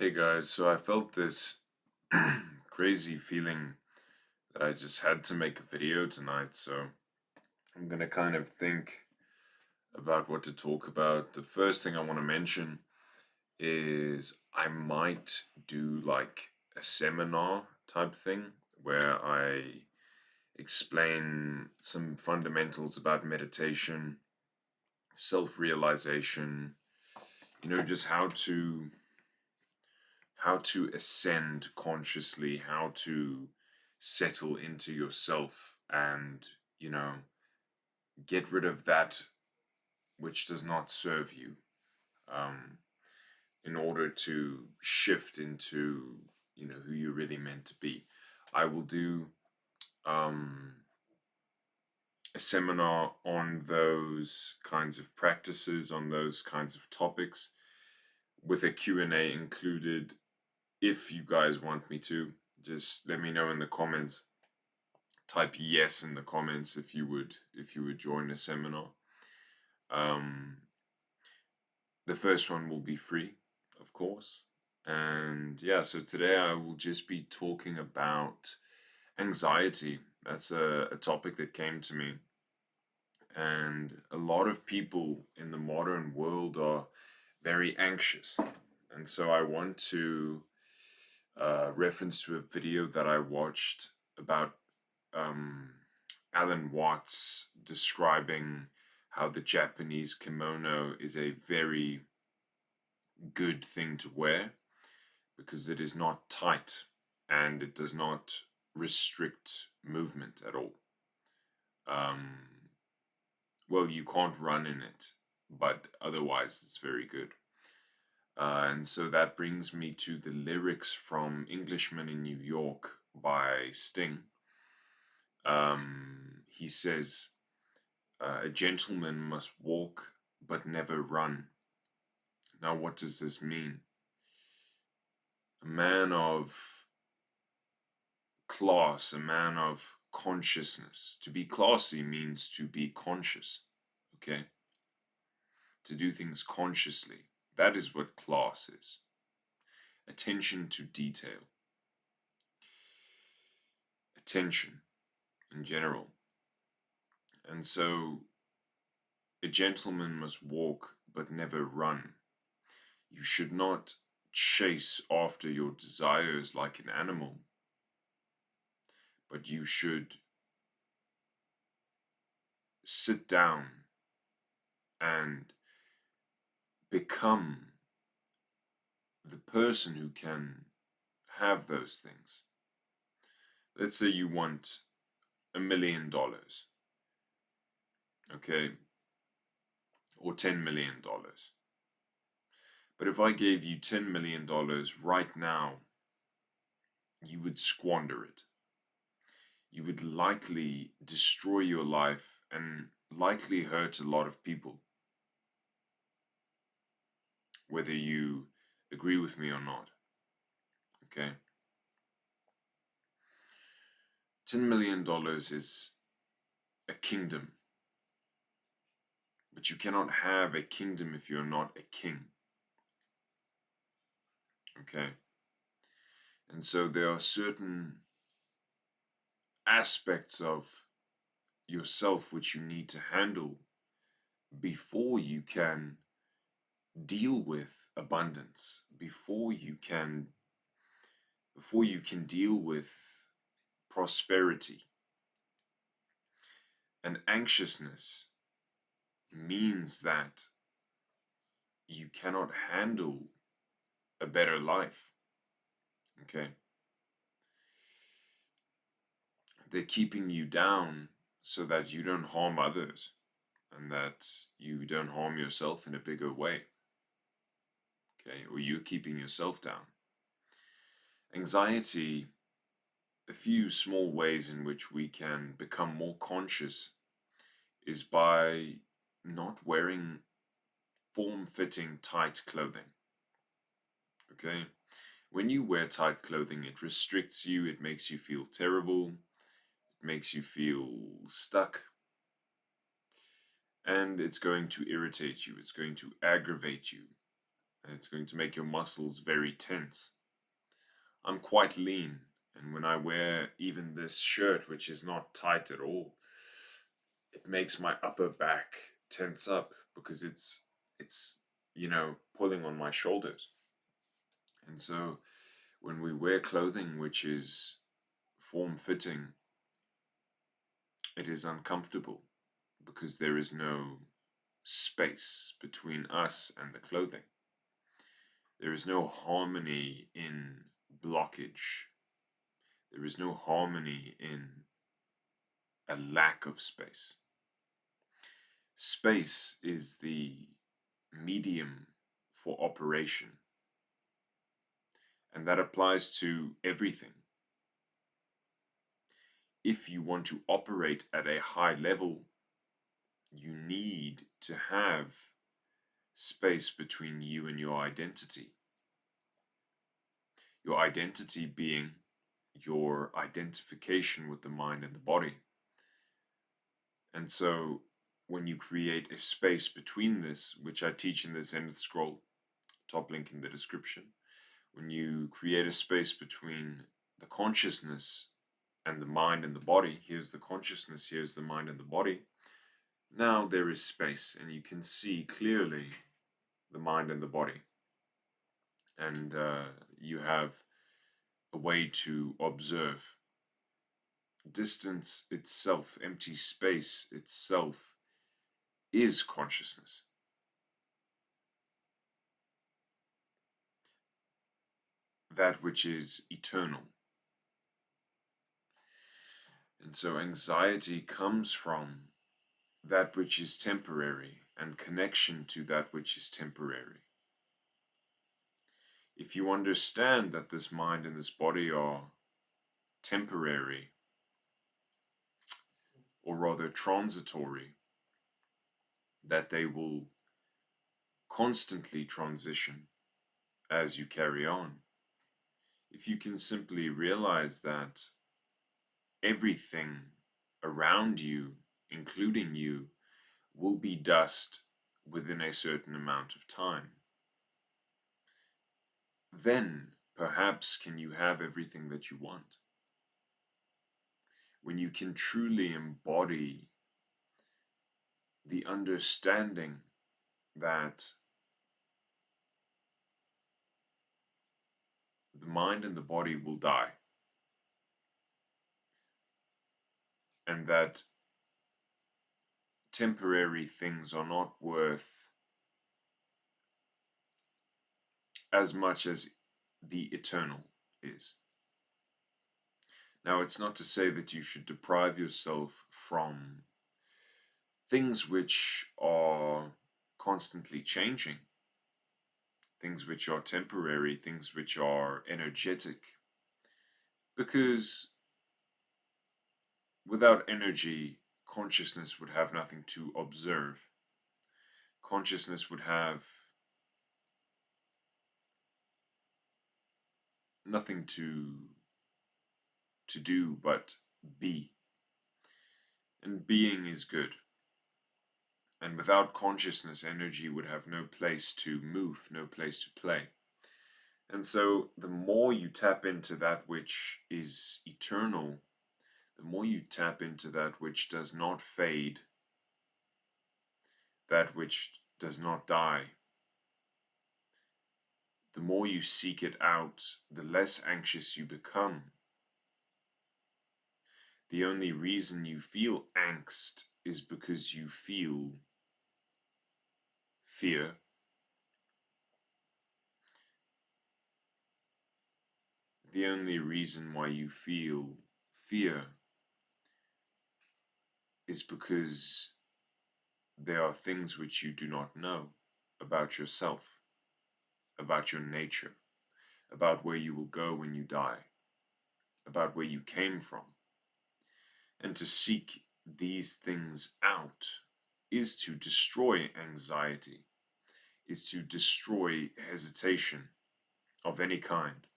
Hey guys, so I felt this crazy feeling that I just had to make a video tonight, so I'm gonna kind of think about what to talk about. The first thing I want to mention is I might do like a seminar type thing where I explain some fundamentals about meditation, self-realization, just how to ascend consciously, how to settle into yourself and, you know, get rid of that which does not serve you, um, in order to shift into, who you're really meant to be. I will do um, a seminar on those kinds of practices, on those kinds of topics, with a Q&A included. If you guys want me to, just let me know in the comments. Type yes in the comments if you would join a seminar. Um, the first one will be free, of course. And yeah, so today I will just be talking about anxiety. That's a topic that came to me. And a lot of people in the modern world are very anxious. And so I want to reference to a video that I watched about um, Alan Watts describing how the Japanese kimono is a very good thing to wear because it is not tight and it does not restrict movement at all. Um, well, you can't run in it, but otherwise it's very good. And so that brings me to the lyrics from Englishman in New York by Sting. He says, a gentleman must walk but never run. Now, what does this mean? A man of class, a man of consciousness. To be classy means to be conscious, okay? To do things consciously. That is what class is. Attention to detail. Attention in general. And so, a gentleman must walk but never run. You should not chase after your desires like an animal, but you should sit down and become the person who can have those things. Let's say you want $1 million, okay, or $10 million. But if I gave you $10 million right now, you would squander it. You would likely destroy your life and likely hurt a lot of people, whether you agree with me or not. Okay? $10 million is a kingdom, but you cannot have a kingdom if you're not a king. Okay? And so there are certain aspects of yourself which you need to handle before you can deal with abundance, before you can deal with prosperity. And anxiousness means that you cannot handle a better life. Okay? They're keeping you down so that you don't harm others and that you don't harm yourself in a bigger way. Okay? Or you're keeping yourself down. Anxiety, a few small ways in which we can become more conscious is by not wearing form-fitting tight clothing. Okay? When you wear tight clothing, it restricts you, it makes you feel terrible, it makes you feel stuck, and it's going to irritate you, it's going to aggravate you, and it's going to make your muscles very tense. I'm quite lean, and when I wear even this shirt, which is not tight at all, it makes my upper back tense up because it's pulling on my shoulders. And so when we wear clothing which is form fitting, it is uncomfortable because there is no space between us and the clothing. There is no harmony in blockage. There is no harmony in a lack of space. Space is the medium for operation, and that applies to everything. If you want to operate at a high level, you need to have space between you and your identity. Your identity being your identification with the mind and the body. And so when you create a space between this, which I teach in the Zenith scroll, top link in the description, when you create a space between the consciousness and the mind and the body, here's the consciousness, here's the mind and the body, now there is space and you can see clearly the mind and the body. And you have a way to observe. Distance itself, empty space itself, is consciousness. That which is eternal. And so anxiety comes from that which is temporary and connection to that which is temporary. If you understand that this mind and this body are temporary, or rather transitory, that they will constantly transition as you carry on, if you can simply realize that everything around you, including you, will be dust within a certain amount of time, then perhaps can you have everything that you want. When you can truly embody the understanding that the mind and the body will die, and that temporary things are not worth as much as the eternal is. Now, it's not to say that you should deprive yourself from things which are constantly changing, things which are temporary, things which are energetic, because without energy, consciousness would have nothing to observe. Consciousness would have nothing to do but be. And being is good. And without consciousness, energy would have no place to move, no place to play. And so the more you tap into that which is eternal, the more you tap into that which does not fade, that which does not die, the more you seek it out, the less anxious you become. The only reason you feel angst is because you feel fear. The only reason why you feel fear is because there are things which you do not know about yourself, about your nature, about where you will go when you die, about where you came from. And to seek these things out is to destroy anxiety, is to destroy hesitation of any kind.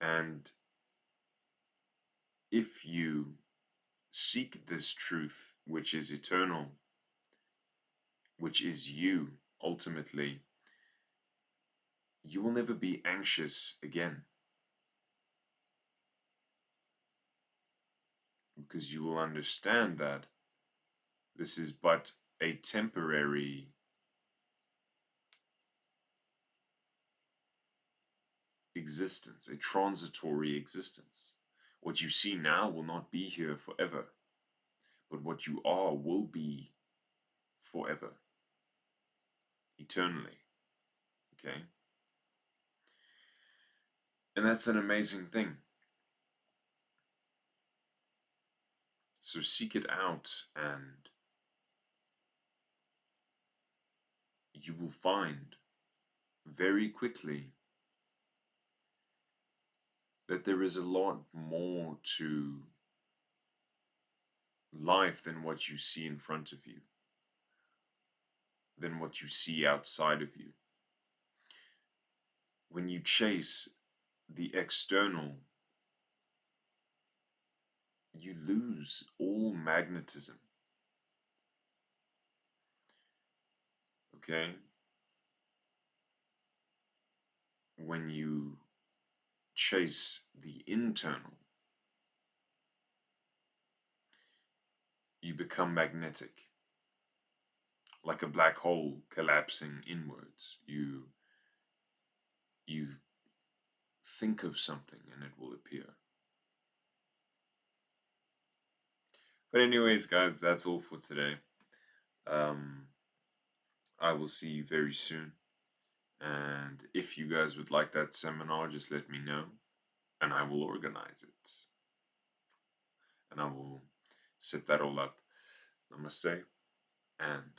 And if you seek this truth, which is eternal, which is you ultimately, you will never be anxious again, because you will understand that this is but a temporary existence, a transitory existence. What you see now will not be here forever, but what you are will be forever, eternally. Okay? And that's an amazing thing. So seek it out, and you will find very quickly that there is a lot more to life than what you see in front of you, than what you see outside of you. When you chase the external, you lose all magnetism. Okay? When you chase the internal, you become magnetic, like a black hole collapsing inwards. You think of something and it will appear. But anyways, guys, that's all for today. I will see you very soon. And if you guys would like that seminar, just let me know and I will organize it. And I will set that all up. Namaste and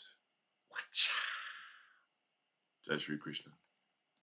Wacha. Jai Shri Krishna.